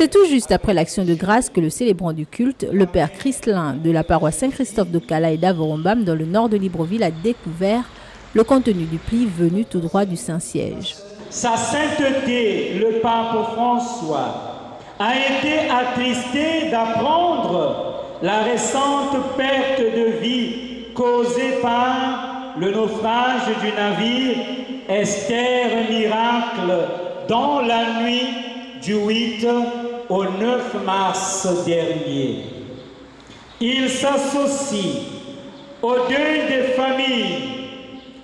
C'est tout juste après l'action de grâce que le célébrant du culte, le père Christelin de la paroisse Saint-Christophe de Cala et d'Avorombam dans le nord de Libreville a découvert le contenu du pli venu tout droit du Saint-Siège. Sa sainteté, le pape François, a été attristé d'apprendre la récente perte de vie causée par le naufrage du navire Esther Miracle dans la nuit du 8 au 9 mars dernier. Il s'associe au deuil des familles,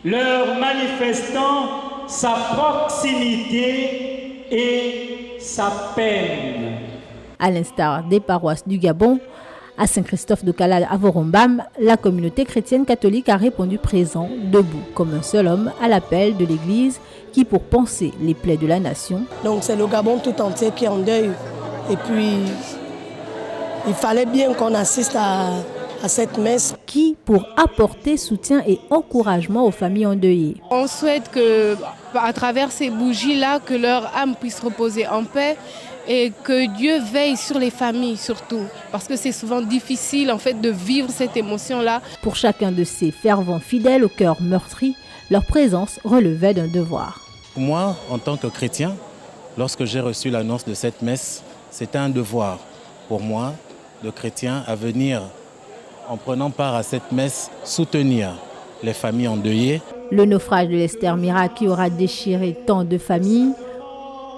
leur manifestant sa proximité et sa peine. À l'instar des paroisses du Gabon, à Saint-Christophe de Cala à Avorombam, la communauté chrétienne catholique a répondu présent, debout, comme un seul homme, à l'appel de l'Église qui, pour panser les plaies de la nation. Donc c'est le Gabon tout entier qui est en deuil. Et puis, il fallait bien qu'on assiste à cette messe. Qui, pour apporter soutien et encouragement aux familles endeuillées. On souhaite que, à travers ces bougies-là, que leur âme puisse reposer en paix et que Dieu veille sur les familles surtout. Parce que c'est souvent difficile en fait de vivre cette émotion-là. Pour chacun de ces fervents fidèles au cœur meurtri, leur présence relevait d'un devoir. Pour moi, en tant que chrétien, lorsque j'ai reçu l'annonce de cette messe, c'était un devoir pour moi, de chrétien, à venir, en prenant part à cette messe, soutenir les familles endeuillées. Le naufrage de l'Esther Miracle qui aura déchiré tant de familles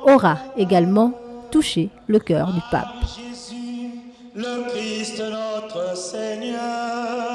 aura également touché le cœur du pape. Jésus, le Christ notre Seigneur.